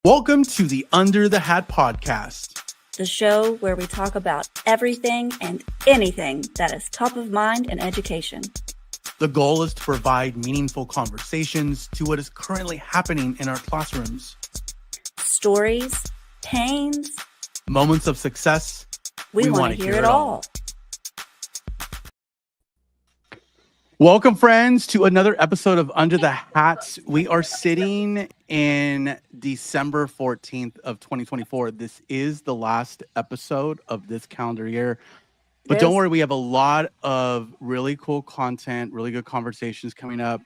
Welcome to the Under the Hat podcast, the show where we talk about everything and anything that is top of mind in education. The goal is to provide meaningful conversations to what is currently happening in our classrooms. Stories, pains, moments of success. We want to hear it all. Welcome, friends, to another episode of Under the Hat. We are sitting in December 14th of 2024. This is the last episode of this calendar year. But don't worry, we have a lot of really cool content, really good conversations coming up.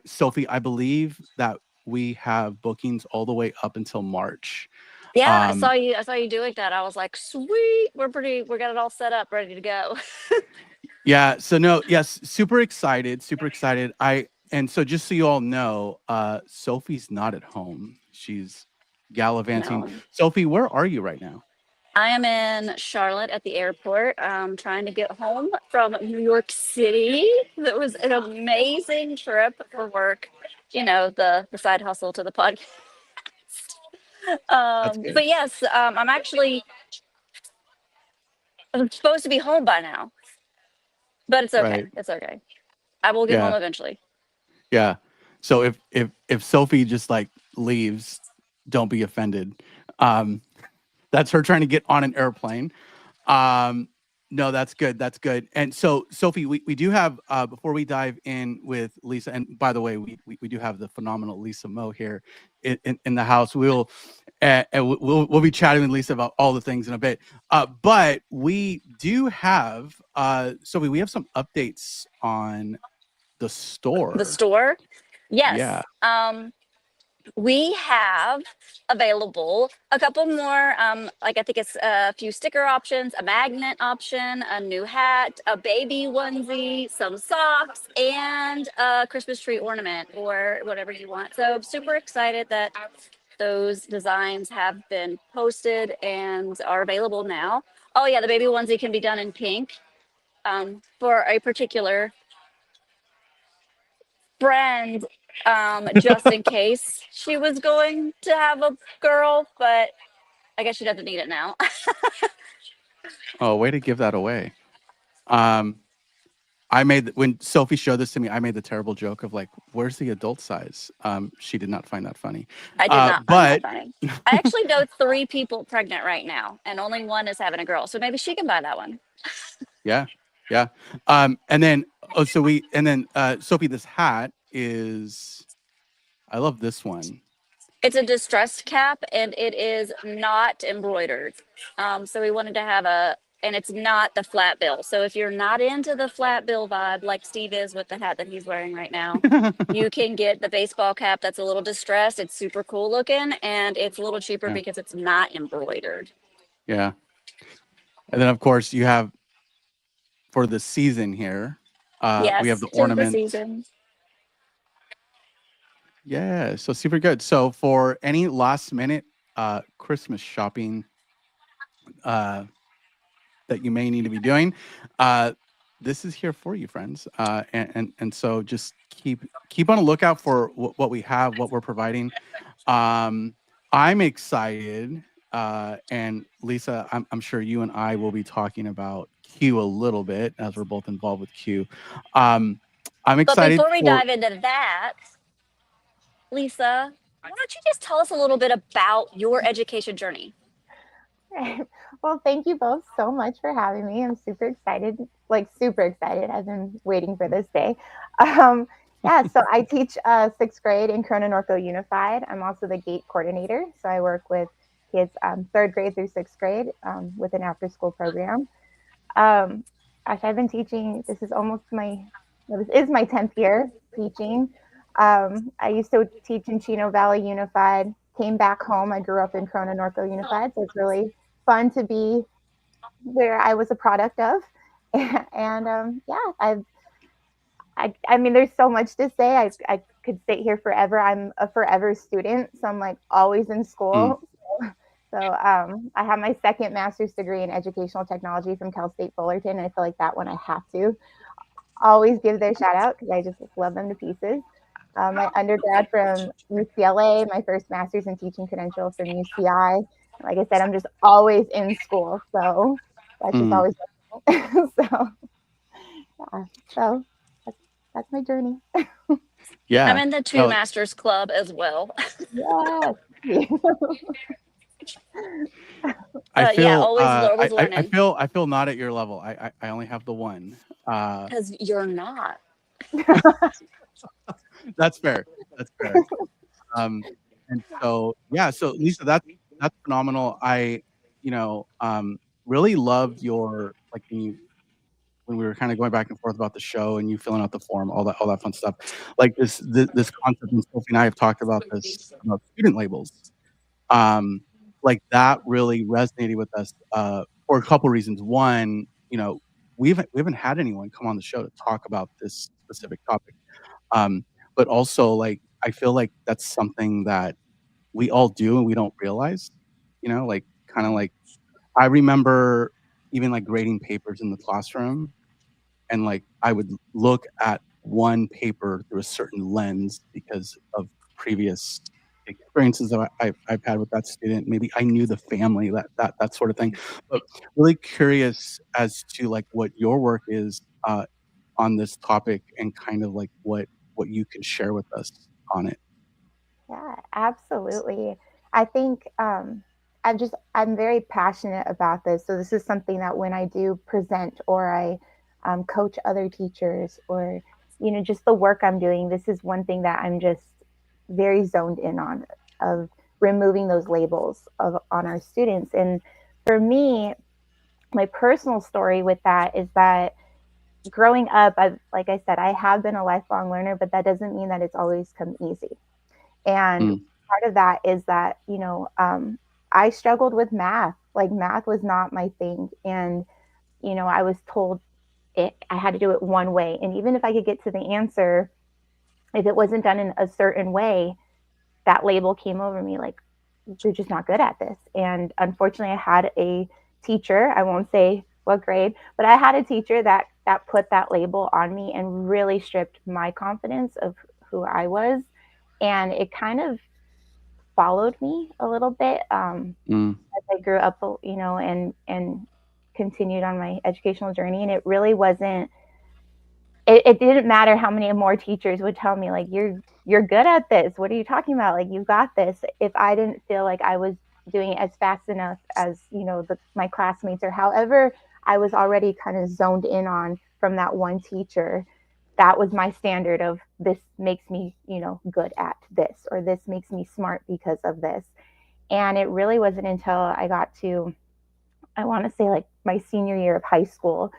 Sophie, I believe that we have bookings all the way up until March. Yeah, I saw you doing that. I was like, sweet, we got it all set up, ready to go. Yeah. So yes, super excited. And so just so you all know, Sophie's not at home. She's gallivanting. No. Sophie, where are you right now? I am in Charlotte at the airport, trying to get home from New York City. That was an amazing trip for work. You know, the side hustle to the podcast. But yes, I'm supposed to be home by now. But it's okay. Right. It's okay. I will get home eventually. Yeah. So if Sophie just like leaves, don't be offended. That's her trying to get on an airplane. No, that's good. That's good. And so, Sophie, we do have, before we dive in with Lisa, and by the way, we do have the phenomenal Lisa Moe here in the house. We'll be chatting with Lisa about all the things in a bit. But we do have, Sophie, we have some updates on the store. The store? Yes. Yeah. We have available a couple more, I think it's a few sticker options, a magnet option, a new hat, a baby onesie, some socks, and a Christmas tree ornament or whatever you want. So I'm super excited that those designs have been posted and are available now. Oh yeah, the baby onesie can be done in pink for a particular friend, just in case she was going to have a girl, but I guess she doesn't need it now. Oh, way to give that away. When Sophie showed this to me, I made the terrible joke of like, where's the adult size? She did not find that funny. I did not find that funny. I actually know 3 people pregnant right now, and only one is having a girl. So maybe she can buy that one. Yeah. And then, Sophie, this hat is, I love this one. It's a distressed cap, and it is not embroidered. So we wanted to have and it's not the flat bill. So if you're not into the flat bill vibe, like Steve is with the hat that he's wearing right now, you can get the baseball cap that's a little distressed. It's super cool looking, and it's a little cheaper because it's not embroidered. Yeah. And then, of course, you have, for the season here, we have the ornament. Yeah, so super good. So for any last minute Christmas shopping that you may need to be doing, this is here for you, friends. And so just keep on a lookout for what we have, what we're providing. I'm excited, and Lisa, I'm sure you and I will be talking about Q a little bit as we're both involved with Q. I'm excited. But before we dive into that, Lisa, why don't you just tell us a little bit about your education journey? Well, thank you both so much for having me. I'm super excited. I've been waiting for this day. So I teach 6th grade in Corona Norco Unified. I'm also the GATE coordinator. So I work with kids 3rd grade through 6th grade with an after-school program. I've been teaching. This is my 10th year teaching. I used to teach in Chino Valley Unified, came back home. I grew up in Corona Norco Unified, so it's really fun to be where I was a product of. And I mean, there's so much to say. I could sit here forever. I'm a forever student, so I'm like always in school. So I have my 2nd master's degree in educational technology from Cal State Fullerton, and I feel like that one I have to always give their shout out because I just love them to pieces. my undergrad from UCLA, my first master's in teaching credential from UCI. Like I said, I'm just always in school, so that's just Mm, always so yeah. So that's my journey. I'm yeah. in the two No, masters club as well. Yes. I But yeah, feel always I learning feel not at your level. I only have the one. because you're not. That's fair. That's fair. Um, and so yeah, so Lisa, that's phenomenal. I, you know, really loved your like when we were kind of going back and forth about the show and you filling out the form, all that fun stuff. Like this concept, and Sophie and I have talked about this about student labels. Um, like that really resonated with us for a couple reasons. One, you know, we haven't had anyone come on the show to talk about this specific topic. Um, but also like I feel like that's something that we all do and we don't realize, you know, like kind of like I remember even like grading papers in the classroom and like I would look at one paper through a certain lens because of previous experiences that I've had with that student. Maybe I knew the family, that sort of thing. But really curious as to like what your work is on this topic and kind of like what you can share with us on it. Yeah, absolutely. I think I'm very passionate about this. So this is something that when I do present or I coach other teachers or just the work I'm doing, this is one thing that I'm just very zoned in on of removing those labels of on our students. And for me, my personal story with that is that growing up, like I said, I have been a lifelong learner, but that doesn't mean that it's always come easy. And Mm, part of that is that, I struggled with math. Like math was not my thing. And, I was told I had to do it one way. And even if I could get to the answer, if it wasn't done in a certain way, that label came over me like, you're just not good at this. And unfortunately, I had a teacher, I won't say what grade, but I had a teacher that put that label on me and really stripped my confidence of who I was. And it kind of followed me a little bit mm, as I grew up, and continued on my educational journey. And it really wasn't. It didn't matter how many more teachers would tell me like you're good at this. What are you talking about? Like you got this. If I didn't feel like I was doing it as fast enough as my classmates or however I was already kind of zoned in on from that one teacher, that was my standard of this makes me good at this or this makes me smart because of this. And it really wasn't until I got to, I want to say like my senior year of high school,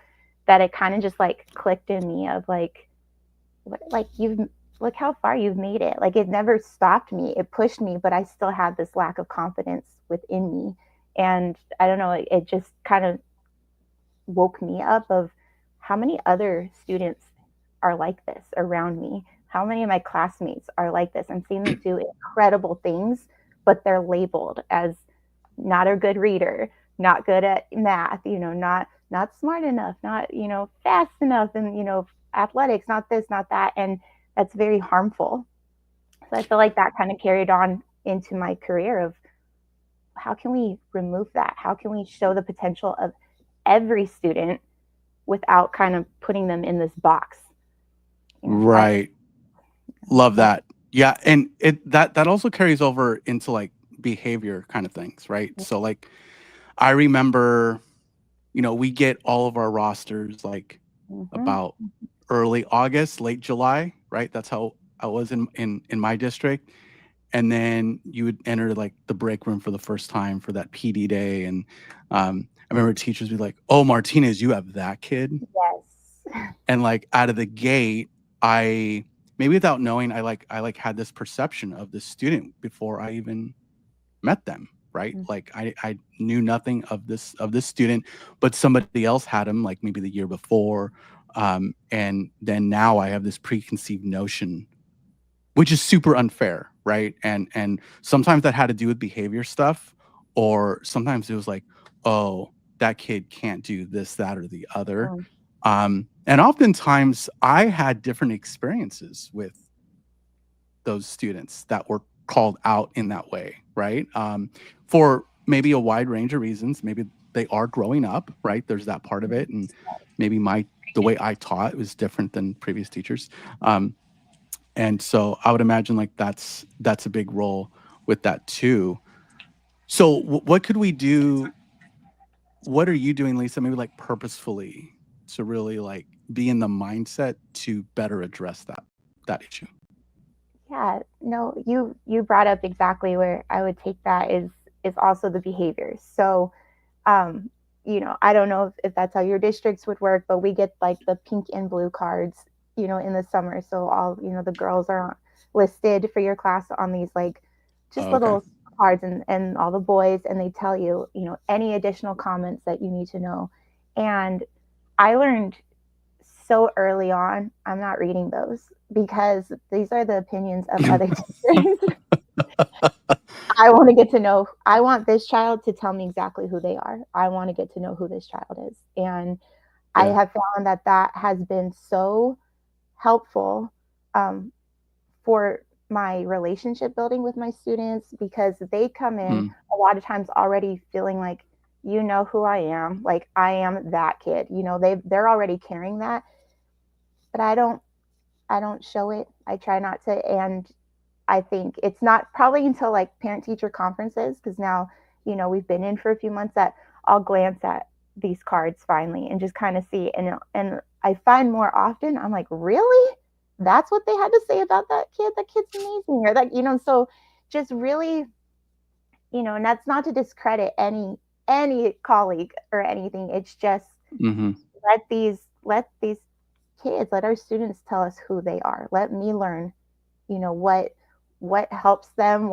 that it kind of just like clicked in me of like you've look how far you've made it. Like it never stopped me, it pushed me, but I still had this lack of confidence within me. And I don't know, it just kind of woke me up of how many other students are like this around me. How many of my classmates are like this? I'm seeing them do incredible things, but they're labeled as not a good reader, not good at math, not smart enough, not, fast enough, and, athletics, not this, not that. And that's very harmful. So I feel like that kind of carried on into my career of how can we remove that? How can we show the potential of every student without kind of putting them in this box? right. Love that. Yeah, and that also carries over into like behavior kind of things, right? So like I remember, we get all of our rosters like about early August, late July, right? That's how I was in my district. And then you would enter like the break room for the first time for that PD day. And I remember teachers would be like, "Oh, Martinez, you have that kid." Yes. And like out of the gate, I maybe without knowing, I had this perception of the student before I even met them, right? Like I knew nothing of this student, but somebody else had him like maybe the year before. And then now I have this preconceived notion, which is super unfair, right? And sometimes that had to do with behavior stuff, or sometimes it was like, oh, that kid can't do this, that, or the other. And oftentimes I had different experiences with those students that were called out in that way, right? For maybe a wide range of reasons. Maybe they are growing up, right? There's that part of it, and maybe the way I taught was different than previous teachers. And so I would imagine like that's a big role with that too. So what could we do? What are you doing, Lisa? Maybe like purposefully to really like be in the mindset to better address that issue. Yeah, no, you brought up exactly where I would take that is also the behaviors. So, um, I don't know if that's how your districts would work, but we get like the pink and blue cards, in the summer. So all, the girls are listed for your class on these like just Oh, okay. little cards, and all the boys, and they tell you, any additional comments that you need to know. And I learned so early on, I'm not reading those because these are the opinions of other teachers. I want to get to know, I want this child to tell me exactly who they are. I want to get to know who this child is. And I Yeah. have found that has been so helpful for my relationship building with my students, because they come in a lot of times already feeling like, who I am, like I am that kid, they're already carrying that, but I don't show it. I try not to. And I think it's not probably until like parent teacher conferences, because now, we've been in for a few months, that I'll glance at these cards finally and just kind of see. And I find more often, I'm like, really? That's what they had to say about that kid? That kid's amazing. Or that, so just really, and that's not to discredit any colleague or anything. It's just let these kids, let our students tell us who they are. Let me learn, what helps them,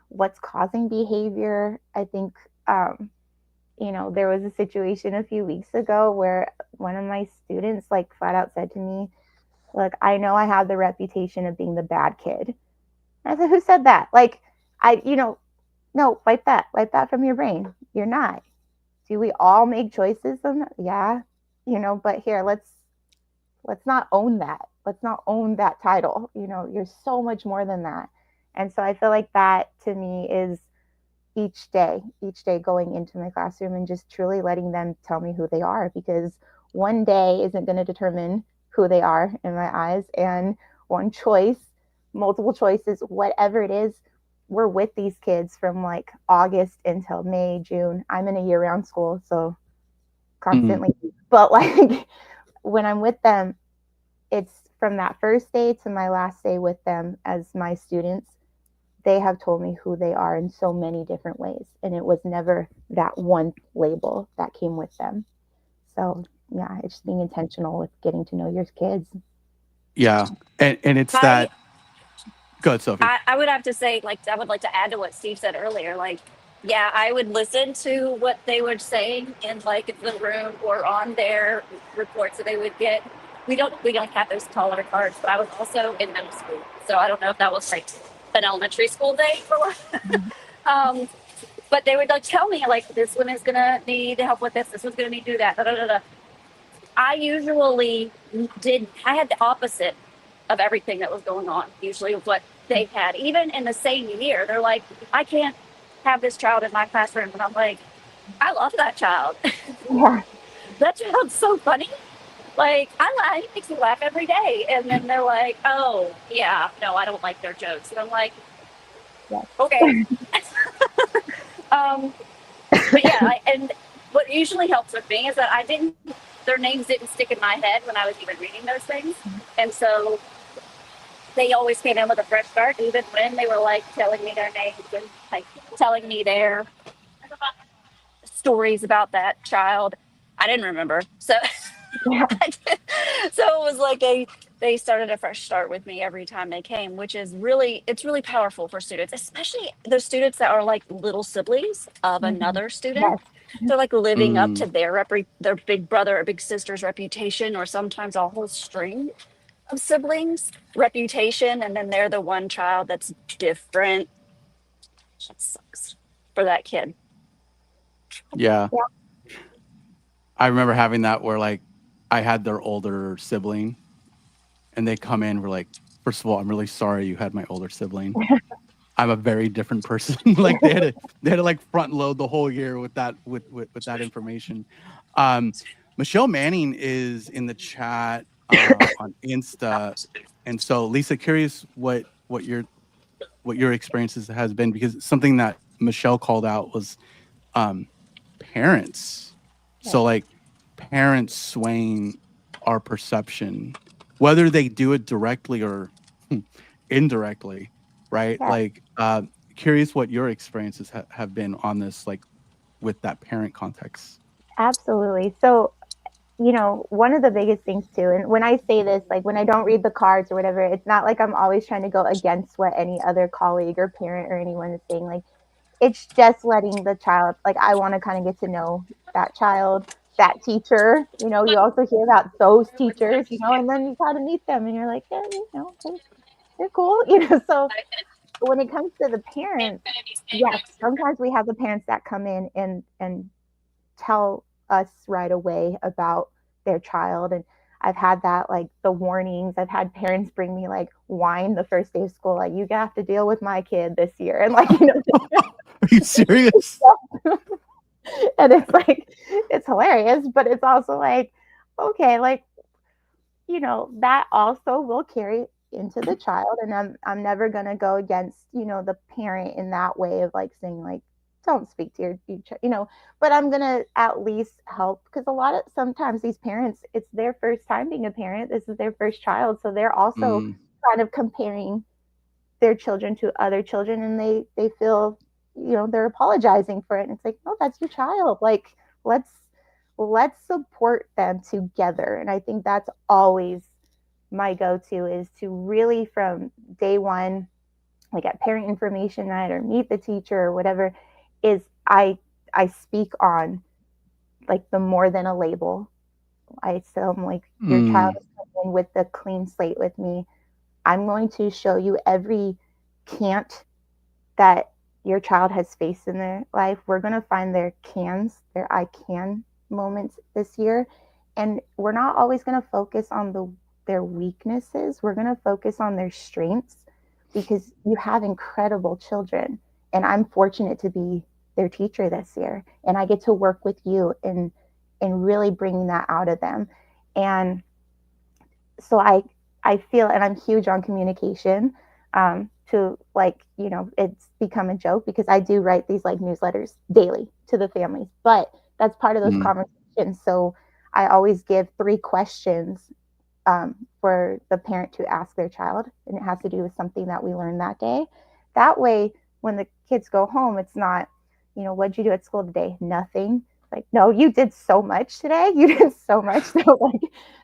what's causing behavior. I think, there was a situation a few weeks ago where one of my students like flat out said to me, look, I know I have the reputation of being the bad kid. And I said, who said that? Like, no, wipe that from your brain. You're not. Do we all make choices? Yeah, but here, let's not own that. Let's not own that title. You're so much more than that. And so I feel like that to me is each day going into my classroom and just truly letting them tell me who they are, because one day isn't going to determine who they are in my eyes. And one choice, multiple choices, whatever it is, we're with these kids from like August until May, June. I'm in a year-round school, so constantly. But like when I'm with them, it's from that first day to my last day with them as my students. They have told me who they are in so many different ways. And it was never that one label that came with them. So yeah, it's just being intentional with getting to know your kids. Yeah. And it's that. Go ahead, Sophie. I would have to say, like, I would like to add to what Steve said earlier. Like, yeah, I would listen to what they were saying in like the room or on their reports that they would get. We don't have those color cards, but I was also in middle school, so I don't know if that was like an elementary school day for what. But they would like tell me like this one is gonna need help with this. This one's gonna need to do that. Da, da, da, da. I usually I had the opposite of everything that was going on, usually with what they had. Even in the same year, they're like, I can't have this child in my classroom. And I'm like, I love that child. Yeah. That child's so funny. Like, he makes me laugh every day. And then they're like, oh, yeah, no, I don't like their jokes. And I'm like, okay. But yeah, and what usually helps with me is that their names didn't stick in my head when I was even reading those things. And so they always came in with a fresh start, even when they were like telling me their names and like telling me their stories about that child. I didn't remember. So, Yeah. so it was like they started a fresh start with me every time they came, which is it's really powerful for students, especially the students that are like little siblings of another student. Yes. They're like living up to their big brother or big sister's reputation, or sometimes a whole string of siblings reputation, and then they're the one child that's different. That sucks for that kid. Yeah. I remember having that where like I had their older sibling and they come in, we're like, First of all, I'm really sorry you had my older sibling. I'm a very different person. Like they had to like front load the whole year with that with that information. Um, Michelle Manning is in the chat on Insta, and so Lisa, curious what your experiences has been, because something that Michelle called out was um, parents. Yeah. So like parents swaying our perception, whether they do it directly or indirectly, right? Yeah, Like curious what your experiences have been on this, like with that parent context. absolutely. So, one of the biggest things too, and when I say this, like when I don't read the cards or whatever, it's not like I'm always trying to go against what any other colleague or parent or anyone is saying. Like, it's just letting the child, like, I want to kind of get to know that child, that teacher. You also hear about those teachers, and then you kind of meet them and you're like, yeah, they're cool. So when it comes to the parents, yes, sometimes we have the parents that come in and tell us right away about their child. And I've had that, like the warnings. I've had parents bring me like wine the first day of school, like, you have to deal with my kid this year. And like, Are you serious? and it's like, it's hilarious, but it's also like, okay, like, that also will carry into the child. And I'm never gonna go against, the parent in that way of like saying like, don't speak to your teacher, but I'm gonna at least help, because a lot of sometimes these parents, it's their first time being a parent. This is their first child. So they're also Mm, kind of comparing their children to other children, and they feel, they're apologizing for it. And it's like, no, that's your child. Like, let's let's support them together. And I think that's always my go-to, is to really, from day one, like at parent information night or meet the teacher or whatever, is I speak on like the more than a label. I tell them like, your child mm, is coming with a clean slate with me. I'm going to show you every can't that your child has faced in their life. We're going to find their cans, their I can moments this year. And we're not always going to focus on their weaknesses. We're going to focus on their strengths, because you have incredible children. And I'm fortunate to be their teacher this year. And I get to work with you in really bringing that out of them. And so I feel, and I'm huge on communication. To like, it's become a joke because I do write these like newsletters daily to the families, but that's part of those mm, conversations. So I always give 3 questions for the parent to ask their child, and it has to do with something that we learned that day. That way, when the kids go home, it's not, what'd you do at school today? Nothing. Like, no, you did so much today. You did so much. So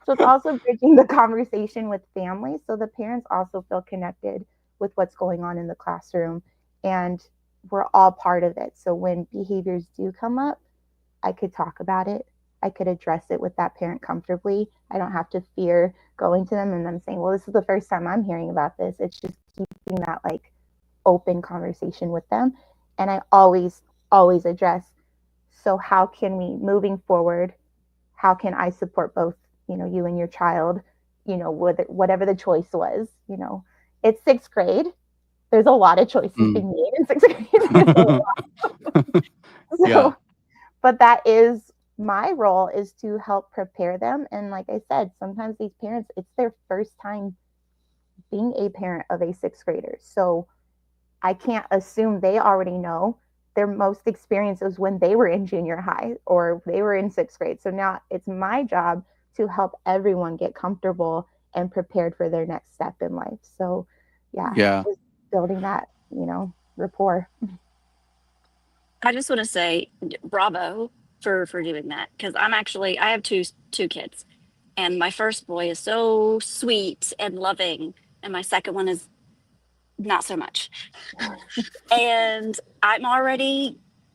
it's also bridging the conversation with families, so the parents also feel connected with what's going on in the classroom, and we're all part of it. So when behaviors do come up, I could talk about it. I could address it with that parent comfortably. I don't have to fear going to them and them saying, well, this is the first time I'm hearing about this. It's just keeping that like open conversation with them. And I always address, so how can we, moving forward, how can I support both, you and your child, whatever the choice was. It's 6th grade. There's a lot of choices mm. being made in 6th grade. Yeah. So, but that is my role, is to help prepare them. And like I said, sometimes these parents, it's their first time being a parent of a 6th grader. So I can't assume they already know. Their most experience was when they were in junior high or they were in 6th grade. So now it's my job to help everyone get comfortable and prepared for their next step in life. So yeah, Yeah. just building that, rapport. I just want to say bravo for doing that, because I have two kids, and my first boy is so sweet and loving, and my second one is not so much. And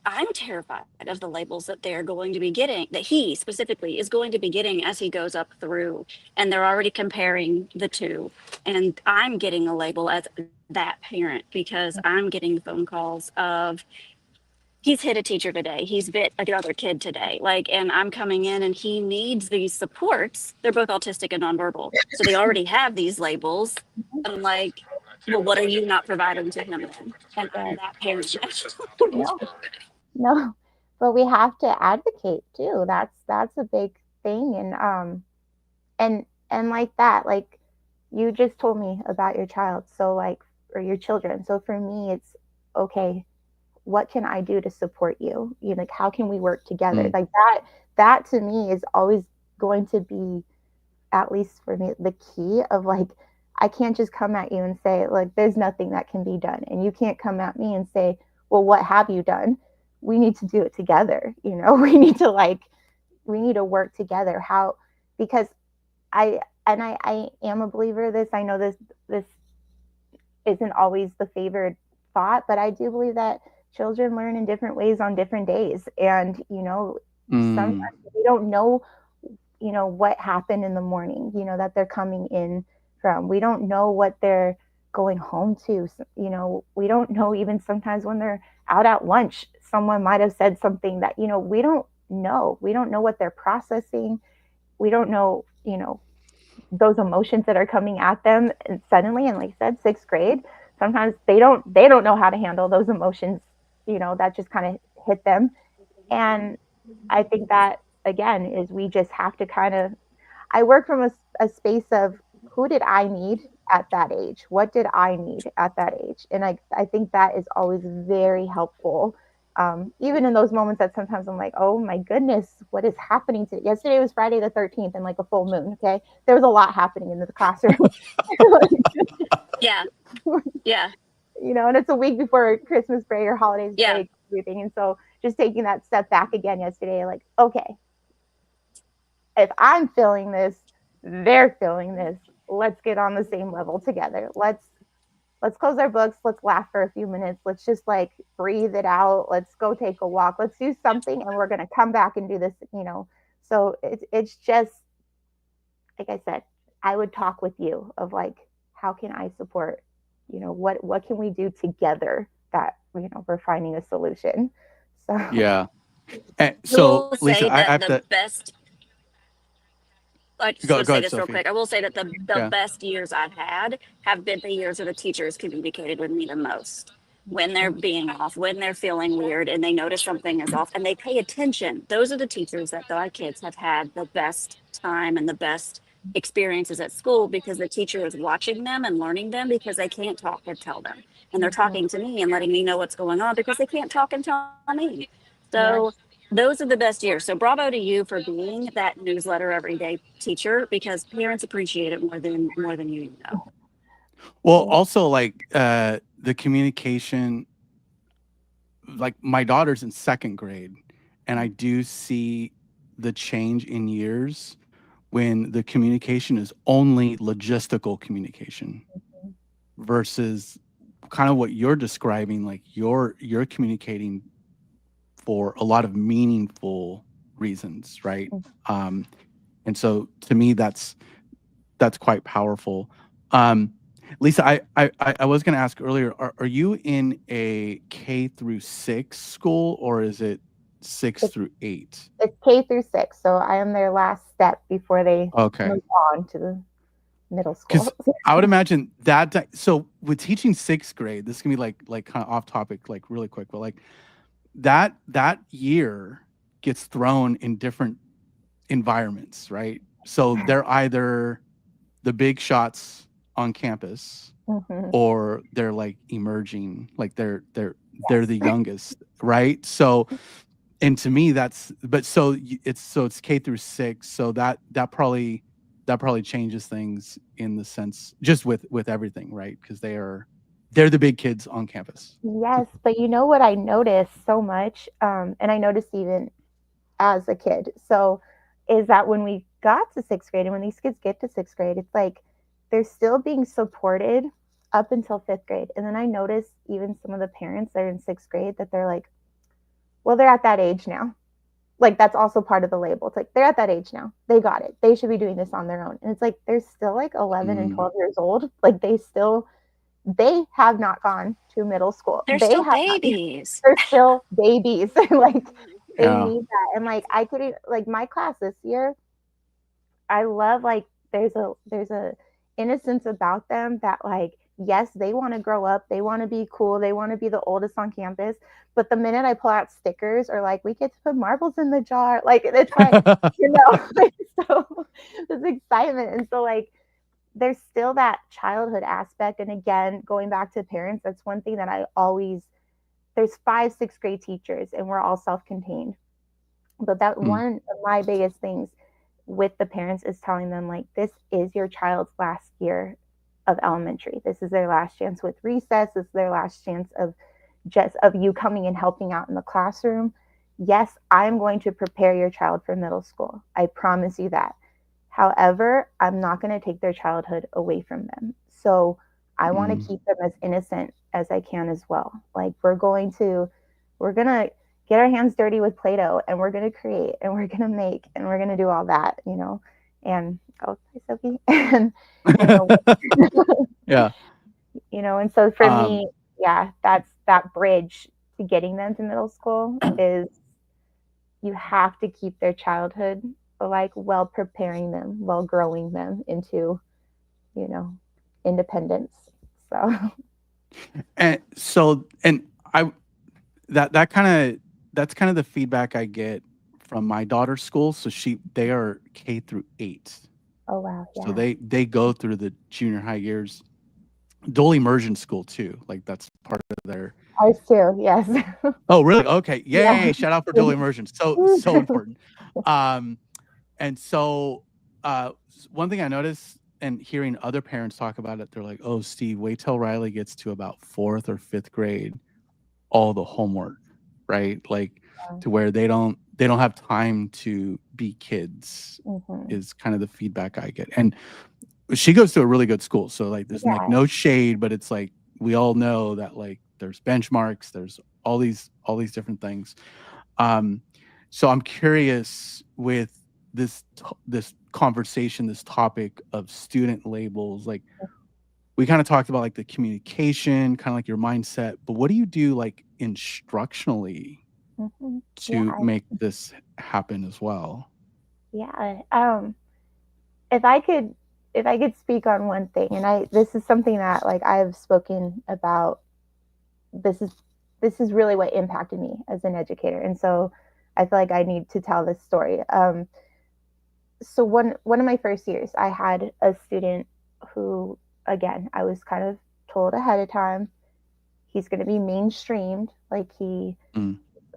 I'm terrified of the labels that they're going to be getting, that he specifically is going to be getting as he goes up through. And they're already comparing the two. And I'm getting a label as that parent because I'm getting phone calls of he's hit a teacher today. He's bit another kid today. Like, and I'm coming in and he needs these supports. They're both autistic and nonverbal. So they already have these labels. I'm like, well, what are you not providing to him then? And Right. that parent No, no, but we have to advocate too. That's a big thing. And like that, like you just told me about your child. So like, or your children. So for me, it's okay. What can I do to support you? You know, like how can we work together? Mm. Like that to me is always going to be, at least for me, the key of like, I can't just come at you and say, like, there's nothing that can be done. And you can't come at me and say, well, what have you done? We need to do it together. You know, we need to work together. How, because I am a believer of this. I know this isn't always the favored thought, but I do believe that children learn in different ways on different days. And, you know, sometimes Mm. we don't know, you know, what happened in the morning, you know, that they're coming in from. We don't know what they're going home to. You know, we don't know even sometimes when they're out at lunch, someone might have said something that, you know, we don't know. We don't know what they're processing. We don't know, you know, those emotions that are coming at them and suddenly. And like I said, sixth grade, sometimes they don't know how to handle those emotions, you know, that just kind of hit them. And I think that again is we just have to kind of, I work from a space of who did I need at that age? What did I need at that age? And I think that is always very helpful. Even in those moments that sometimes I'm like, oh my goodness, what is happening today? Yesterday was Friday the 13th and like a full moon. Okay. There was a lot happening in the classroom. yeah, yeah, You know, and it's a week before Christmas break or holidays yeah. break, everything. And so just taking that step back again yesterday, like, okay, if I'm feeling this, they're feeling this. Let's get on the same level together. Let's close our books. Let's laugh for a few minutes. Let's just like breathe it out. Let's go take a walk. Let's do something, and we're gonna come back and do this. You know, so it's just like I said. I would talk with you of like, how can I support? You know, what can we do together that, you know, we're finding a solution. So Yeah. And I will so, say Lisa, I that have the to best, I just go. want to Go say ahead, this real Sophie. quick. I will say that the Yeah. best years I've had have been the years where the teachers communicated with me the most. When they're being off, when they're feeling weird and they notice something is off and they pay attention. Those are the teachers that my kids have had the best time and the best experiences at school because the teacher is watching them and learning them because they can't talk and tell them. And they're talking to me and letting me know what's going on because they can't talk and tell me. yeah, So those are the best years. So bravo to you for being that newsletter everyday teacher because parents appreciate it more than you know. Well, yeah, also like the communication, like my daughter's in second grade, and I do see the change in years when the communication is only logistical communication versus kind of what you're describing, like you're communicating for a lot of meaningful reasons, right? Um, and so to me, that's quite powerful. Um, Lisa, I was going to ask earlier, are you in a K through 6 school or is it 6 it's through 8? it's K through 6, so I am their last step before they Okay. move on to the middle Because school. I would imagine so with teaching 6th grade, this can be like kind of off topic, like really quick, but like that year gets thrown in different environments, right? So they're either the big shots on campus Mhm. or they're like emerging, like they're the Yes. youngest, right? So, and to me that's, but so it's K through 6, so that probably changes things in the sense just with everything, right? Because they're the big kids on campus. Yes, but you know what I noticed so much, and I noticed even as a kid, so is that when we got to sixth grade and when these kids get to sixth grade, it's like they're still being supported up until fifth grade. And then I noticed even some of the parents that are in sixth grade that they're like, well, they're at that age now. Like that's also part of the label. It's like they're at that age now. They got it. They should be doing this on their own. And it's like they're still like 11 and Mm, 12 years old. Like they still they have not gone to middle school. They're They still have not, babies. they're still babies. Like they Yeah. need that. And like I could like my class this year, I love like there's a innocence about them that like yes, they want to grow up, they want to be cool, they want to be the oldest on campus, but the minute I pull out stickers or like we get to put marbles in the jar, like it's like like, so this excitement. And so like there's still that childhood aspect. And again, going back to parents, that's one thing that I always, there's 5th, 6th grade teachers and we're all self-contained. But that one of my biggest things with the parents is telling them like, this is your child's last year of elementary. This is their last chance with recess. This is their last chance of just of you coming and helping out in the classroom. Yes, I'm going to prepare your child for middle school. I promise you that. However, I'm not going to take their childhood away from them. So I want to keep them as innocent as I can as well. Like we're going to get our hands dirty with Play-Doh and we're going to create and we're going to make and we're going to do all that, and oh, hi Sophie. And, Yeah. And so for me, yeah, that's that bridge to getting them to middle school is you have to keep their childhood like while preparing them, while growing them into, independence. So And I that's kind of the feedback I get from my daughter's school. So they are K-8. oh wow, yeah. So they go through the junior high years. Dual immersion school too. Like that's part of their. Ours too, yes. Oh really? Okay. Yay! Yeah. Shout out for dual immersion. So important. And so one thing I noticed and hearing other parents talk about it, they're like, "Oh, Steve, wait till Riley gets to about 4th or 5th grade, all the homework, right? Like to where they don't have time to be kids." Is kind of the feedback I get. And she goes to a really good school, so like there's like no shade, but it's like we all know that like there's benchmarks, there's all these different things. So I'm curious with this conversation, this topic of student labels. Like we kind of talked about like the communication, kind of like your mindset, but what do you do like instructionally to make this happen as well? Yeah. If I could speak on one thing, and this is something that like I've spoken about, this is really what impacted me as an educator. And so I feel like I need to tell this story. So one of my first years, I had a student who, again, I was kind of told ahead of time, he's going to be mainstreamed. Like he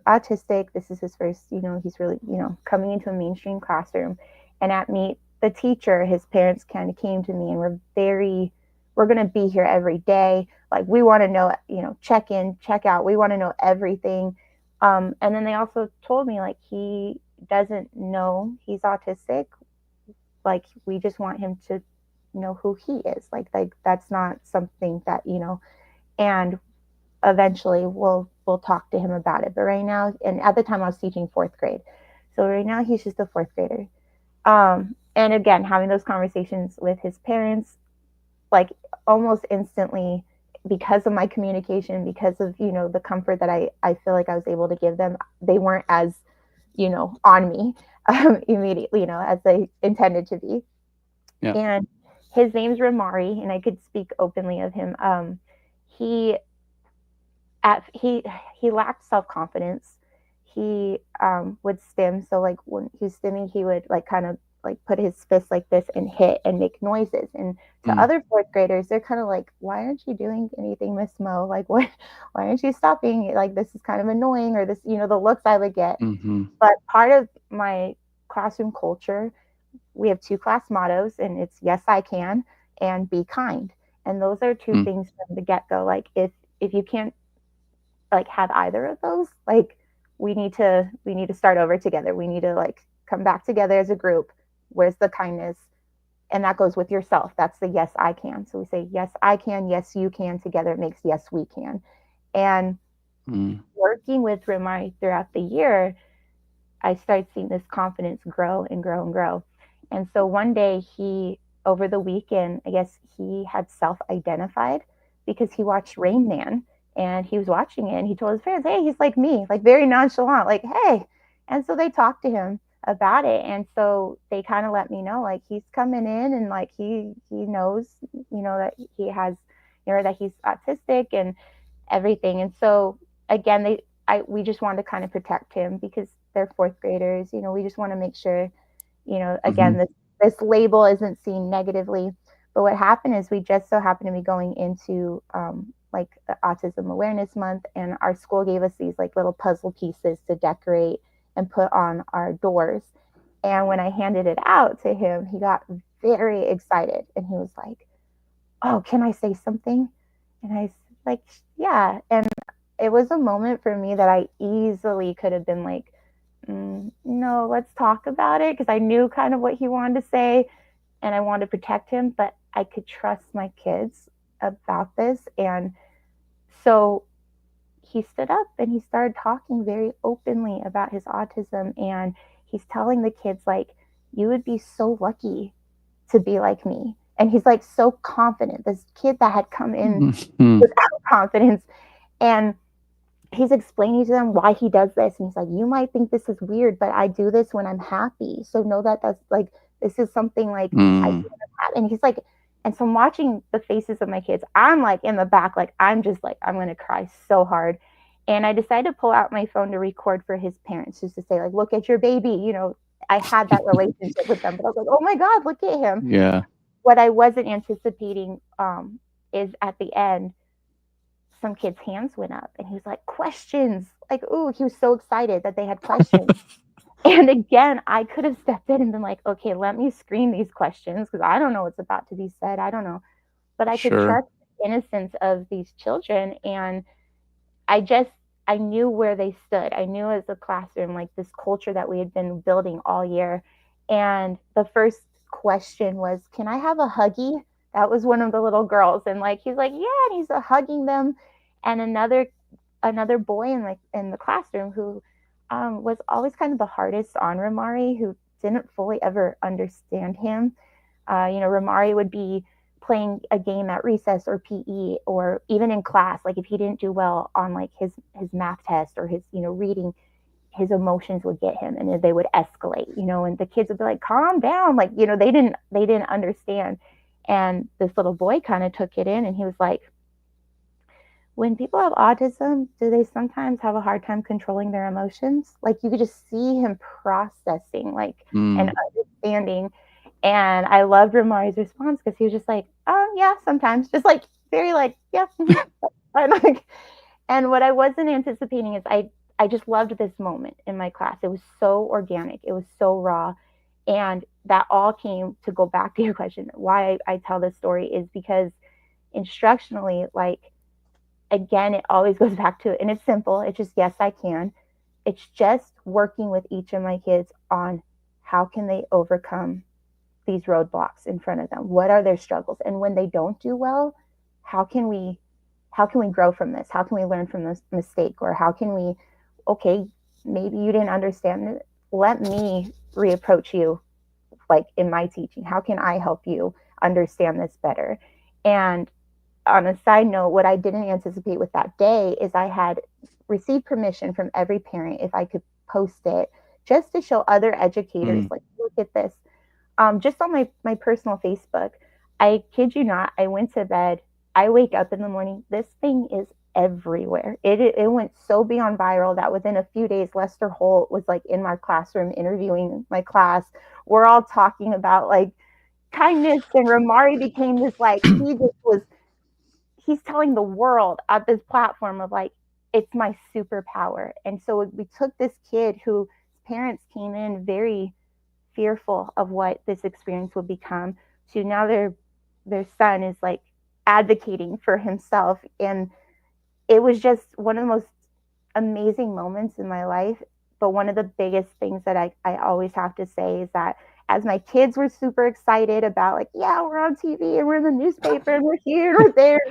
autistic. This is his first, he's really, coming into a mainstream classroom. And at Meet the Teacher, his parents kind of came to me and we're going to be here every day. Like we want to know, check in, check out. We want to know everything. And then they also told me like, he doesn't know he's autistic. Like we just want him to know who he is. Like that's not something that, and eventually we'll talk to him about it. But right now, and at the time I was teaching 4th grade. So right now he's just a 4th grader. And again, having those conversations with his parents, like almost instantly, because of my communication, because of, the comfort that I feel like I was able to give them, they weren't as, on me immediately, as they intended to be. Yeah. And his name's Ramari, and I could speak openly of him. He lacked self-confidence. He would stim. So like when he was stimming, he would like kind of like put his fist like this and hit and make noises. And to other 4th graders, they're kind of like, why aren't you doing anything, Miss Moe? Like, why aren't you stopping? Like, this is kind of annoying, or this, the looks I would get. But part of my classroom culture, we have 2 class mottos, and it's yes, I can, and be kind. And those are 2 things from the get-go. Like if you can't like have either of those, like we need to start over together. We need to like come back together as a group. Where's the kindness? And that goes with yourself. That's the yes, I can. So we say, yes, I can. Yes, you can. Together it makes yes, we can. And working with Ramari throughout the year, I started seeing this confidence grow and grow and grow. And so one day over the weekend, I guess he had self-identified because he watched Rain Man, and he was watching it, and he told his parents, hey, he's like me, like very nonchalant, like, hey. And so they talked to him about it, and so they kind of let me know, like, he's coming in, and like he knows, that he has, that he's autistic and everything. And so again, we just wanted to kind of protect him because they're fourth graders. We just want to make sure, again, this label isn't seen negatively. But what happened is we just so happened to be going into like the Autism Awareness Month, and our school gave us these like little puzzle pieces to decorate and put on our doors. And when I handed it out to him, he got very excited, and he was like, oh, can I say something? And I like, yeah. And it was a moment for me that I easily could have been like, no, let's talk about it, because I knew kind of what he wanted to say, and I wanted to protect him, but I could trust my kids about this. And so he stood up and he started talking very openly about his autism, and he's telling the kids, like, you would be so lucky to be like me. And he's like so confident, this kid that had come in without confidence. And he's explaining to them why he does this. And he's like, you might think this is weird, but I do this when I'm happy. So know that that's like, this is something like I do when I'm happy. And he's like, and so I'm watching the faces of my kids. I'm like in the back, like, I'm just like, I'm going to cry so hard. And I decided to pull out my phone to record for his parents, just to say, like, look at your baby. I had that relationship with them, but I was like, oh my God, look at him. Yeah. What I wasn't anticipating is at the end, some kids' hands went up, and he was like, questions. Like, ooh, he was so excited that they had questions. And again, I could have stepped in and been like, okay, let me screen these questions, because I don't know what's about to be said. I don't know. But I could trust the innocence of these children. And I knew where they stood. I knew as a classroom, like this culture that we had been building all year. And the first question was, can I have a huggy? That was one of the little girls. And like, he's like, yeah, and he's hugging them. And another boy in the classroom who was always kind of the hardest on Ramari, who didn't fully ever understand him. Ramari would be playing a game at recess or PE, or even in class. Like if he didn't do well on like his math test or his, reading, his emotions would get him, and they would escalate, and the kids would be like, calm down. Like, they didn't understand. And this little boy kind of took it in, and he was like, when people have autism, do they sometimes have a hard time controlling their emotions? Like you could just see him processing, like, and understanding. And I loved Ramari's response, because he was just like, oh yeah, sometimes, just like very like, yeah. And what I wasn't anticipating is I just loved this moment in my class. It was so organic. It was so raw. And that all came to go back to your question. Why I tell this story is because instructionally, like, again, it always goes back to it. And it's simple. It's just, yes, I can. It's just working with each of my kids on how can they overcome these roadblocks in front of them. What are their struggles? And when they don't do well, how can we grow from this? How can we learn from this mistake? Or how can we, okay, maybe you didn't understand it. Let me reapproach you, like in my teaching. How can I help you understand this better? And on a side note, what I didn't anticipate with that day is I had received permission from every parent if I could post it, just to show other educators, like, look at this. Just on my personal Facebook. I kid you not, I went to bed. I wake up in the morning, this thing is everywhere. It went so beyond viral that within a few days, Lester Holt was like in my classroom interviewing my class. We're all talking about like kindness, and Ramari became this like, he's telling the world at this platform of like, it's my superpower. And so we took this kid whose parents came in very fearful of what this experience would become, to now their son is like advocating for himself. And it was just one of the most amazing moments in my life. But one of the biggest things that I always have to say is that as my kids were super excited about like, yeah, we're on TV and we're in the newspaper and we're here and we're there,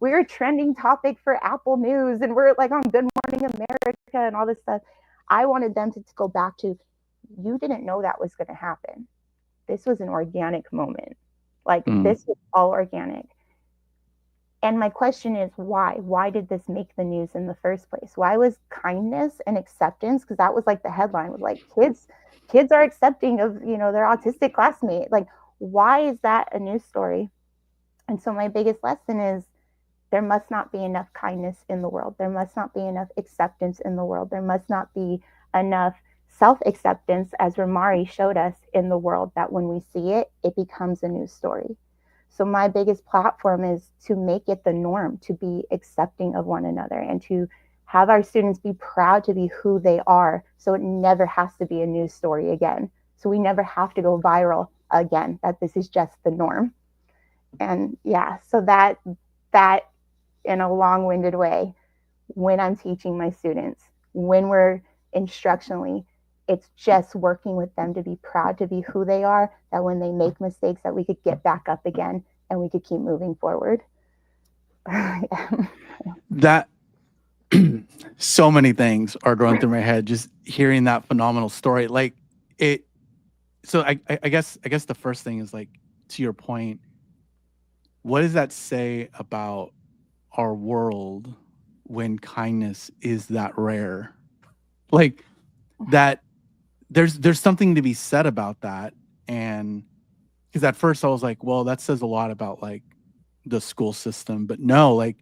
we were trending topic for Apple News and we're like on Good Morning America and all this stuff, I wanted them to go back to, you didn't know that was going to happen. This was an organic moment. Like this was all organic. And my question is, why? Why did this make the news in the first place? Why was kindness and acceptance? Because that was like the headline was like, kids are accepting of, their autistic classmate. Like, why is that a news story? And so my biggest lesson is there must not be enough kindness in the world. There must not be enough acceptance in the world. There must not be enough self-acceptance, as Ramari showed us, in the world, that when we see it, it becomes a news story. So my biggest platform is to make it the norm, to be accepting of one another, and to have our students be proud to be who they are, so it never has to be a news story again. So we never have to go viral again, that this is just the norm. And yeah, so that in a long-winded way, when I'm teaching my students, when we're instructionally, it's just working with them to be proud to be who they are, that when they make mistakes, that we could get back up again and we could keep moving forward. That so many things are going through my head just hearing that phenomenal story. Like it. So I guess the first thing is, like, to your point, what does that say about our world when kindness is that rare? Like, that there's something to be said about that. And because at first I was like, well, that says a lot about like the school system, but no, like,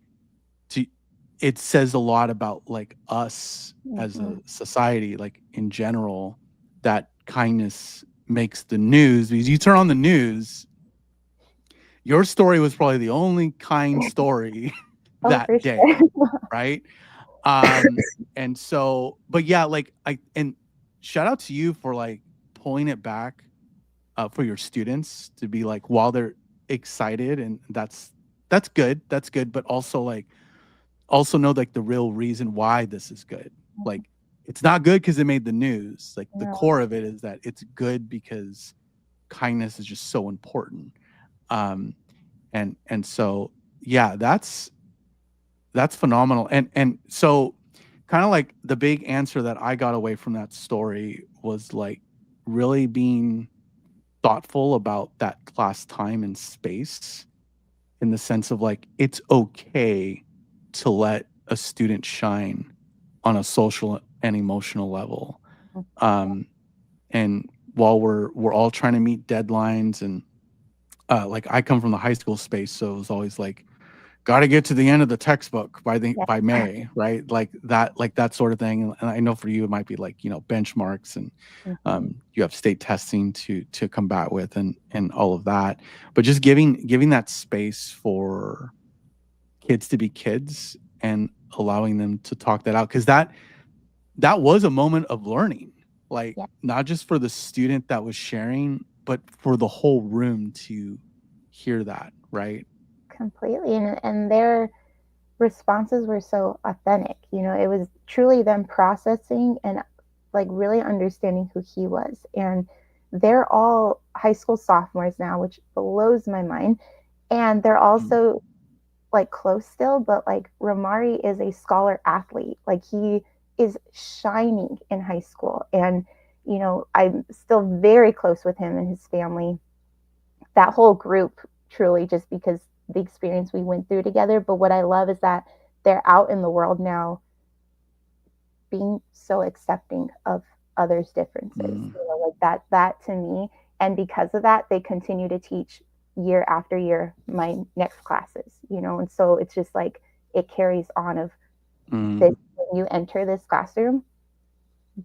it says a lot about like us as a society, like in general, that kindness makes the news. Because you turn on the news, your story was probably the only kind story that day, right? And so, but yeah, like and shout out to you for like pulling it back for your students to be like, while they're excited, and that's good, but also like, also know like the real reason why this is good. Like, it's not good because it made the news. Like, the core of it is that it's good because kindness is just so important. And so yeah, that's phenomenal. And so kind of like the big answer that I got away from that story was like really being thoughtful about that class time and space, in the sense of like, it's okay to let a student shine on a social and emotional level. And while we're all trying to meet deadlines, and like, I come from the high school space, so it was always like, got to get to the end of the textbook by May, right? Like that sort of thing. And I know for you, it might be like, benchmarks, and you have state testing to combat with, and all of that. But just giving that space for kids to be kids, and allowing them to talk that out, because that was a moment of learning, like not just for the student that was sharing, but for the whole room to hear that, right? Completely. And their responses were so authentic. It was truly them processing and like really understanding who he was. And they're all high school sophomores now, which blows my mind. And they're also like close still, but like Ramari is a scholar athlete. Like, he is shining in high school. And, I'm still very close with him and his family, that whole group, truly, just because the experience we went through together. But what I love is that they're out in the world now being so accepting of others' differences. Like that to me. And because of that, they continue to teach year after year my next classes, and so it's just like, it carries on of this. When you enter this classroom,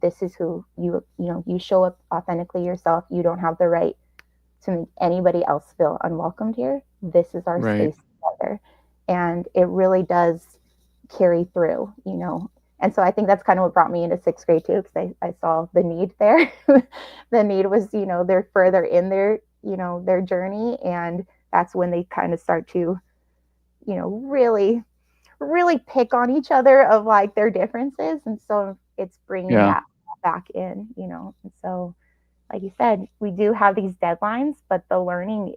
this is who you show up authentically yourself. You don't have the right to make anybody else feel unwelcomed here. This is our space together. And it really does carry through, And so I think that's kind of what brought me into sixth grade too, because I saw the need there. The need was, they're further in their journey. And that's when they kind of start to, really, really pick on each other of like their differences. And so it's bringing that back in, And so, like you said, we do have these deadlines, but the learning,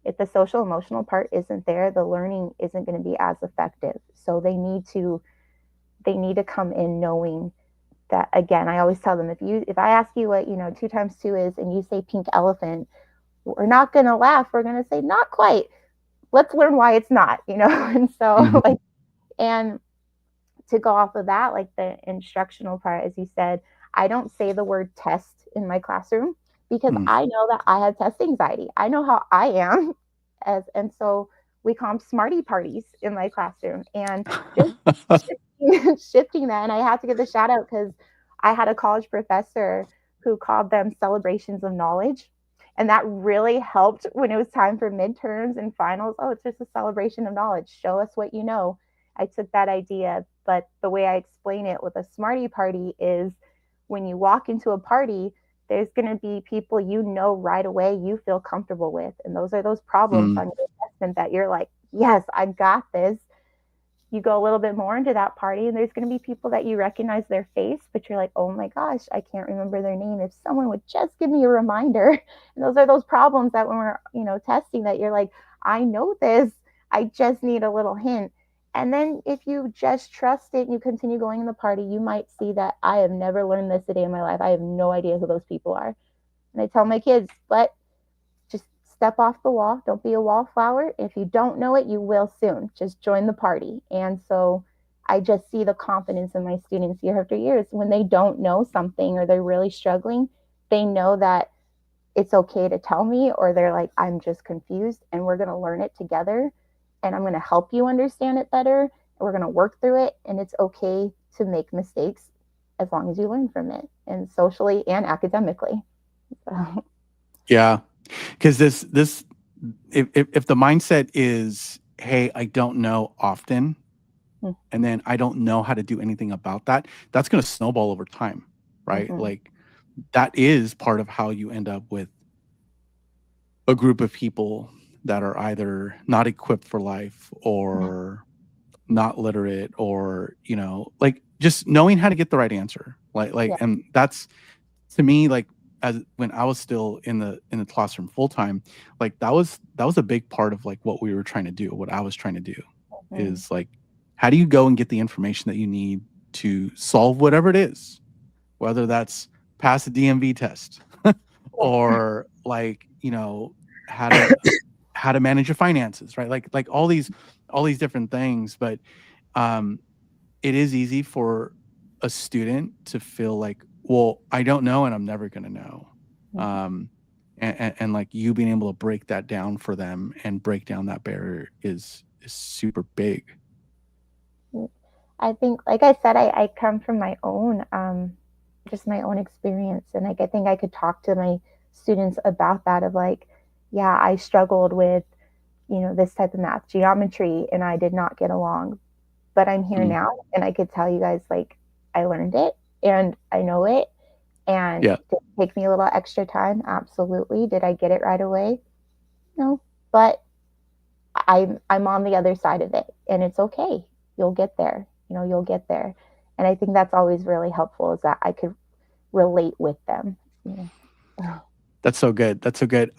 if the social emotional part isn't there, the learning isn't going to be as effective. So they need to come in knowing that. Again, I always tell them, if I ask you what 2 × 2 is, and you say pink elephant, we're not going to laugh. We're going to say not quite, let's learn why it's not, And so like, and to go off of that, like the instructional part, as you said, I don't say the word test in my classroom because I know that I have test anxiety. I know how I am and so we call them smarty parties in my classroom. And just shifting that. And I have to give a shout out because I had a college professor who called them celebrations of knowledge. And that really helped when it was time for midterms and finals. Oh, it's just a celebration of knowledge. Show us what you know. I took that idea, but the way I explain it with a smarty party is when you walk into a party, there's going to be people right away you feel comfortable with. And those are those problems on your assessment that you're like, yes, I got this. You go a little bit more into that party and there's going to be people that you recognize their face, but you're like, oh my gosh, I can't remember their name. If someone would just give me a reminder. And those are those problems that when we're, testing that you're like, I know this, I just need a little hint. And then if you just trust it and you continue going in the party, you might see that I have never learned this a day in my life. I have no idea who those people are. And I tell my kids, but just step off the wall. Don't be a wallflower. If you don't know it, you will soon. Just join the party. And so I just see the confidence in my students year after year. When they don't know something or they're really struggling, they know that it's okay to tell me, or they're like, I'm just confused and we're going to learn it together. And I'm going to help you understand it better. And we're going to work through it. And it's okay to make mistakes as long as you learn from it, and socially and academically. So. Yeah. Because if the mindset is, hey, I don't know often, and then I don't know how to do anything about that, that's going to snowball over time, right? Like that is part of how you end up with a group of people that are either not equipped for life or not literate, or, like just knowing how to get the right answer. And that's, to me, like, as when I was still in the classroom full time, like that was a big part of like what we were trying to do. What I was trying to do is like, how do you go and get the information that you need to solve whatever it is, whether that's pass a DMV test or like, how to manage your finances, right? Like all these different things. But it is easy for a student to feel like, well, I don't know and I'm never going to know. And like you being able to break that down for them and break down that barrier is super big. I think, like I said, I come from my own, just my own experience. And like, I think I could talk to my students about that of like, yeah, I struggled with, this type of math, geometry, and I did not get along, but I'm here now. And I could tell you guys, like, I learned it and I know it. And did it take me a little extra time? Absolutely. Did I get it right away? No, but I'm on the other side of it, and it's okay. You'll get there. You'll get there. And I think that's always really helpful, is that I could relate with them. That's so good. That's so good.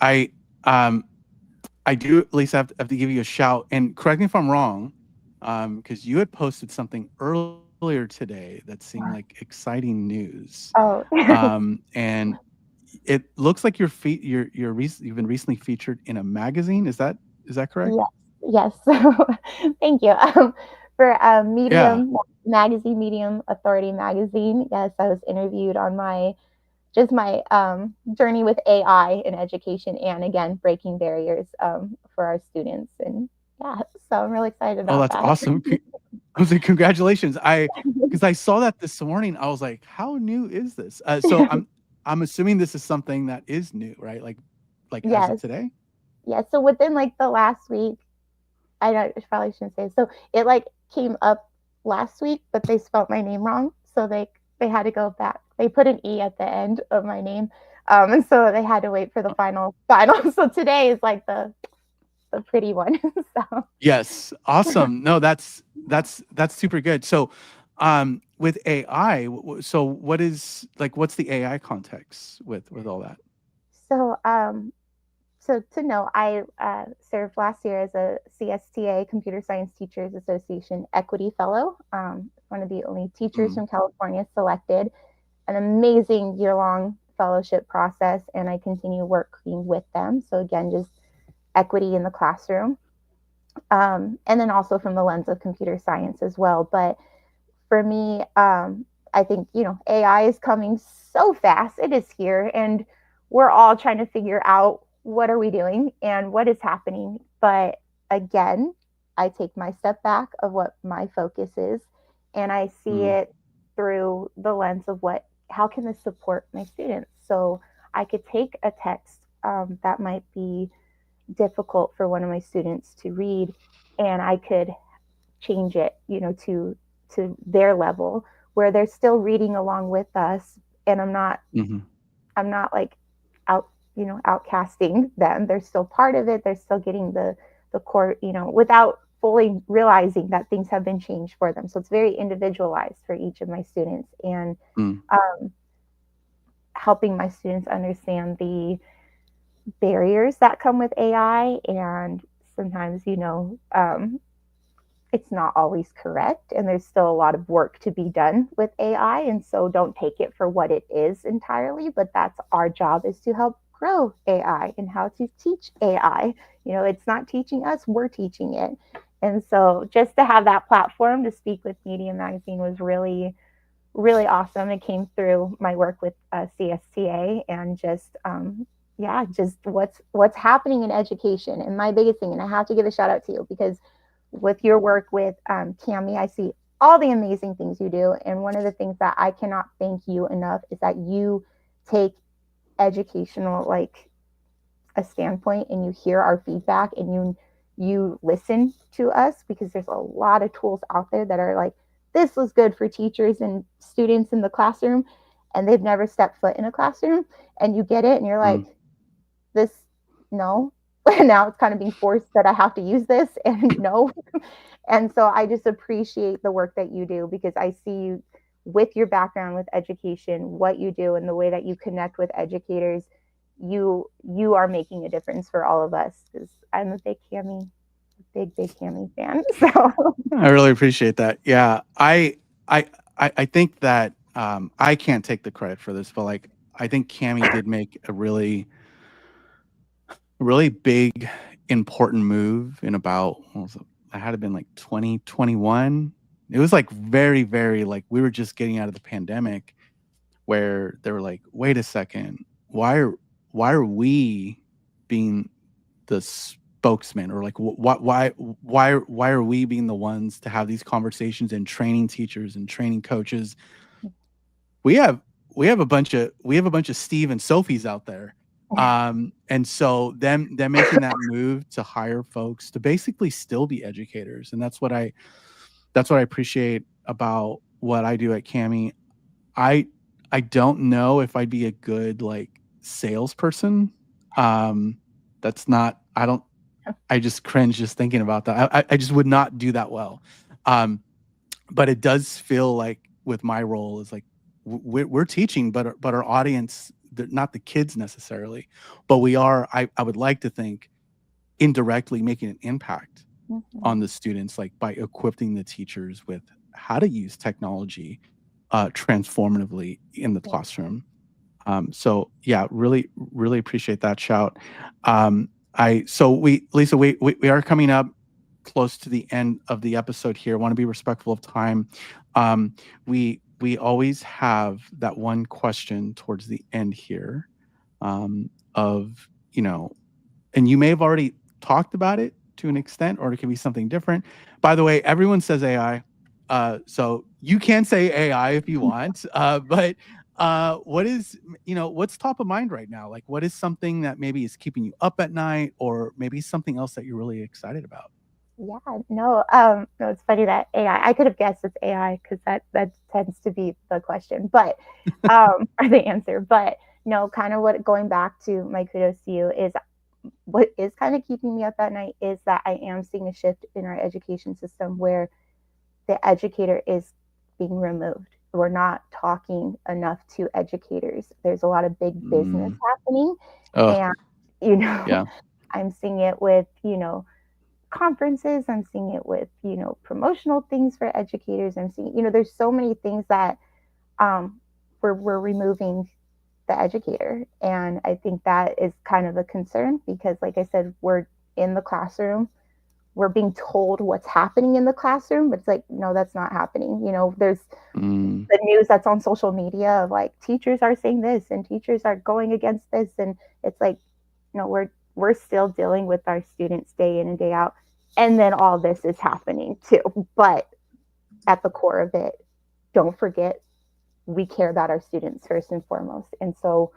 I do, Lisa, have to give you a shout, and correct me if I'm wrong, because you had posted something earlier today that seemed like exciting news. Oh, and it looks like you've been recently featured in a magazine. Is that correct? Yes. Thank you. For Medium magazine, Medium Authority magazine. Yes, I was interviewed on my journey with AI in education, and again, breaking barriers for our students. And so I'm really excited about that. Oh, that's awesome. I was like, congratulations. Because I saw that this morning, I was like, how new is this? So I'm assuming this is something that is new, right? Like as of today? Yeah. So within like the last week, I probably shouldn't say. So it like came up last week, but they spelled my name wrong. So they had to go back. They put an E at the end of my name. And so they had to wait for the final. So today is like the pretty one. So yes. Awesome. No, that's super good. So with AI, so what's the AI context with all that? So to know, I served last year as a CSTA, Computer Science Teachers Association Equity Fellow, one of the only teachers from California selected. An amazing year-long fellowship process, and I continue working with them. So again, just equity in the classroom. And then also from the lens of computer science as well. But for me, I think, AI is coming so fast. It is here, and we're all trying to figure out what are we doing and what is happening. But again, I take my step back of what my focus is, and I see Mm, it through the lens of how can this support my students? So I could take a text that might be difficult for one of my students to read, and I could change it, to their level where they're still reading along with us, and mhm, I'm not like out, outcasting them. They're still part of it. They're still getting the core, without fully realizing that things have been changed for them. So it's very individualized for each of my students, and mm, um, helping my students understand the barriers that come with AI. And sometimes, it's not always correct, and there's still a lot of work to be done with AI. And so don't take it for what it is entirely, but that's our job, is to help grow AI and how to teach AI. It's not teaching us, we're teaching it. And so just to have that platform to speak with Media Magazine was really, really awesome. It came through my work with CSTA, and just yeah, just what's happening in education. And my biggest thing, and I have to give a shout out to you, because with your work with Cami, I see all the amazing things you do. And one of the things that I cannot thank you enough is that you take educational, like, a standpoint, and you hear our feedback, and you listen to us, because there's a lot of tools out there that are like, this was good for teachers and students in the classroom, and they've never stepped foot in a classroom, and you get it, and you're like, mm. this, no. And now it's kind of being forced that I have to use this, and no. And so I just appreciate the work that you do, because I see you, with your background with education, what you do, and the way that you connect with educators. You are making a difference for all of us, because I'm a big Cami fan. So I really appreciate that. Yeah, I I think that I can't take the credit for this, but like I think Cami did make a really big, important move in about what was it? It had to been like 2021. It was like very, very like we were just getting out of the pandemic, where they were like, wait a second, why are we being the spokesman, or like why are we being the ones to have these conversations and training teachers and training coaches? we have we have a bunch of Steve and Sophies out there. And so them making that move to hire folks to basically still be educators, and that's what I appreciate about what I do at Cami. I don't know if I'd be a good like salesperson. Um, that's not. I don't. I just cringe just thinking about that. I just would not do that well. Um, but it does feel like with my role is like we're teaching, but our audience, they're not the kids necessarily, but we are. I would like to think indirectly making an impact on the students, like by equipping the teachers with how to use technology transformatively in the classroom. So yeah, really, really appreciate that shout. Lisa, we are coming up close to the end of the episode here. I want to be respectful of time. We always have that one question towards the end here, of and you may have already talked about it to an extent, or it can be something different. By the way, everyone says AI, so you can say AI if you want. But what's top of mind right now? Like, what is something that maybe is keeping you up at night, or maybe something else that you're really excited about? yeah, no, no, it's funny that AI. I could have guessed it's AI, because that tends to be the question, but or the answer. But no, kind of what, going back to my kudos to you, is what is kind of keeping me up at night is that I am seeing a shift in our education system, where the educator is being removed. We're not talking enough to educators. There's a lot of big business Mm, happening, oh, and you know, yeah. I'm seeing it with conferences. I'm seeing it with promotional things for educators. I'm seeing there's so many things that um, we're removing the educator, and I think that is kind of a concern, because, like I said, we're in the classroom, we're being told what's happening in the classroom, but it's like, no, that's not happening. There's Mm, the news that's on social media of like teachers are saying this and teachers are going against this, and it's like, we're still dealing with our students day in and day out, and then all this is happening too. But at the core of it, don't forget, we care about our students first and foremost. And so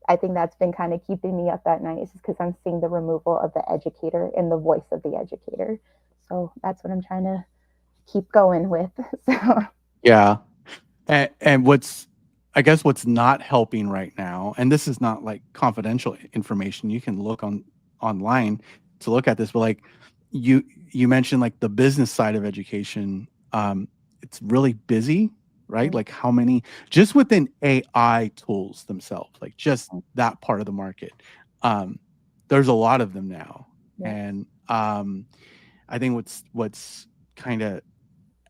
I think that's been kind of keeping me up at night, is because I'm seeing the removal of the educator and the voice of the educator. So that's what I'm trying to keep going with. So yeah. And I guess what's not helping right now, and this is not like confidential information, you can look online to look at this, but like you mentioned like the business side of education, it's really busy, right? Like how many just within AI tools themselves, like just that part of the market. There's a lot of them now. yeah. And I think what's kind of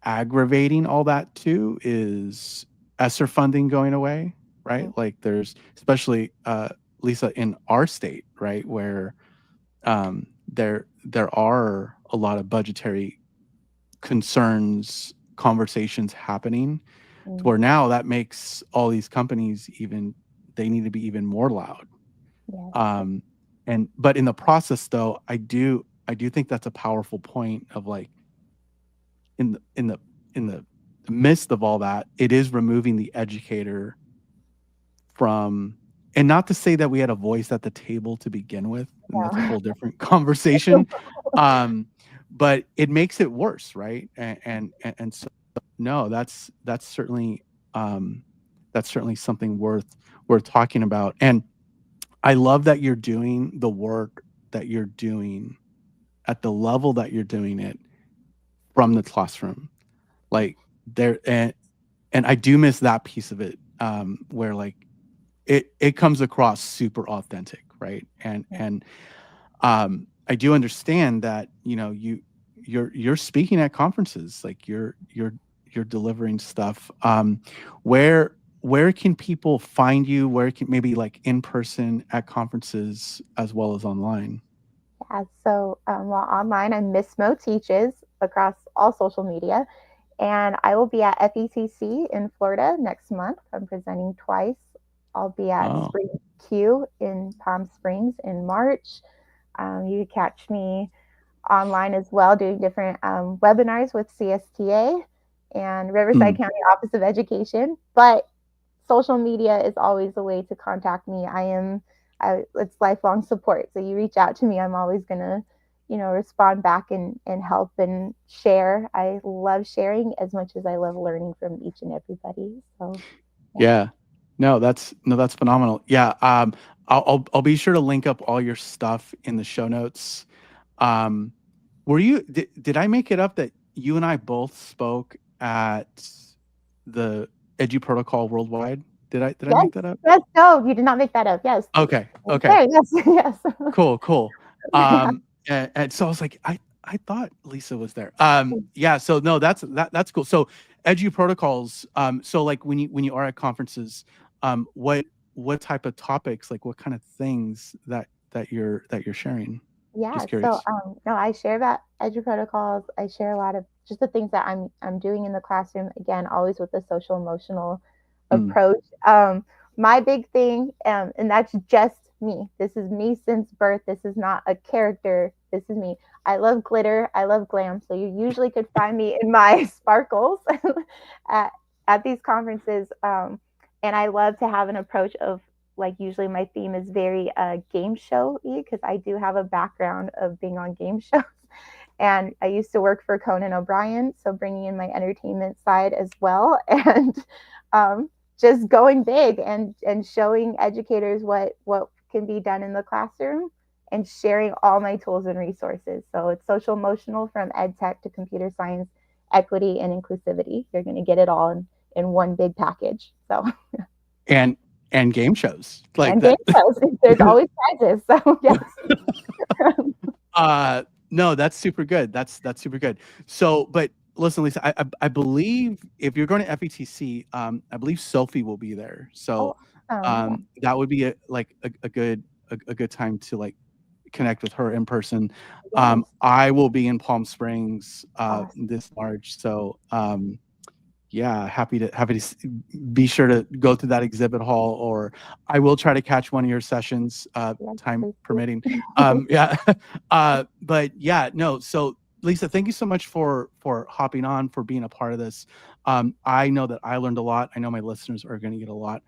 aggravating all that too is ESSER funding going away, right? Like there's especially Lisa in our state, right, where there are a lot of budgetary concerns, conversations happening, to where now that makes all these companies they need to be even more loud. Yes. But in the process though, I do think that's a powerful point of like in the midst of all that, it is removing the educator from, and not to say that we had a voice at the table to begin with, and that's a whole different conversation. But it makes it worse, right? And so no, that's certainly something worth talking about. And I love that you're doing the work that you're doing at the level that you're doing it from the classroom. Like there, and I do miss that piece of it, where like it comes across super authentic, right? And I do understand that you're speaking at conferences, like you're delivering stuff. Where can people find you? Where can maybe like in person at conferences as well as online? Yeah. So while online, I'm Miss Moe Teaches across all social media. And I will be at FETC in Florida next month. I'm presenting twice. I'll be at Oh, Spring Q in Palm Springs in March. You can catch me online as well, doing different webinars with CSTA and Riverside mm, County Office of Education. But social media is always a way to contact me. It's lifelong support. So you reach out to me, I'm always gonna, respond back and help and share. I love sharing as much as I love learning from each and everybody. So yeah. yeah. No, that's phenomenal. Yeah. I'll be sure to link up all your stuff in the show notes. Um, did I make it up that you and I both spoke at the Edu Protocol Worldwide? Did I Yes, make that up? yes, no, you did not make that up. Yes. Okay. Okay. Okay, yes, yes. Cool. Yeah. And so I was like, I thought Lisa was there. Yeah. So no, that's cool. So Edu Protocols. So like when you are at conferences, what type of topics, like what kind of things that you're sharing? Yeah, Just so curious. no, I share about Edu protocols. I share a lot of just the things that I'm doing in the classroom. Again, always with the social emotional Mm, approach. My big thing, and that's just me. This is me since birth. This is not a character. This is me. I love glitter. I love glam. So you usually could find me in my sparkles at at these conferences. And I love to have an approach of like usually my theme is very game show-y because I do have a background of being on game shows. And I used to work for Conan O'Brien, so bringing in my entertainment side as well, and just going big and showing educators what can be done in the classroom and sharing all my tools and resources. So it's social emotional from Edtech to computer science, equity, and inclusivity. You're going to get it all in one big package. So and game shows like and game that. shows. There's always prizes. So yes. No, that's super good. That's super good. So, but listen, Lisa, I believe if you're going to FETC, I believe Sophie will be there. Oh, So, awesome. Yeah. that would be a good time to like connect with her in person. Yes. I will be in Palm Springs Awesome. this March, so yeah, happy to be sure to go to that exhibit hall, or I will try to catch one of your sessions, Yes, time please do. permitting. Yeah, but yeah, no. So Lisa, thank you so much for hopping on, for being a part of this. I know that I learned a lot. I know my listeners are going to get a lot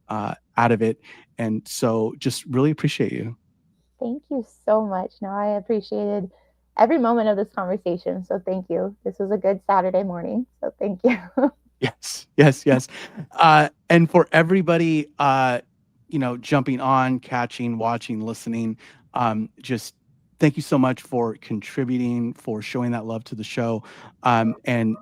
out of it, and so just really appreciate you. Thank you so much. No, I appreciated every moment of this conversation. So thank you. This was a good Saturday morning. So thank you. Yes, yes, yes. And for everybody, jumping on, catching, watching, listening, just thank you so much for contributing, for showing that love to the show. And,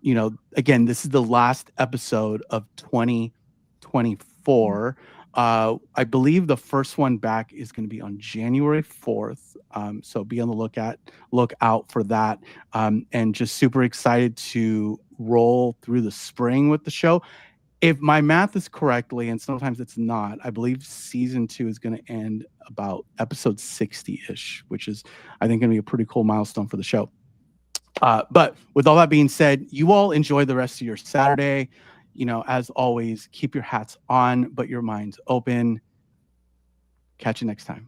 again, this is the last episode of 2024. I believe the first one back is going to be on January 4th. So be on the look out for that. And just super excited to roll through the spring with the show. If my math is correctly, and sometimes it's not, I believe season 2 is going to end about episode 60-ish, which is, I think, going to be a pretty cool milestone for the show. But with all that being said, you all enjoy the rest of your Saturday. As always, keep your hats on, but your minds open. Catch you next time.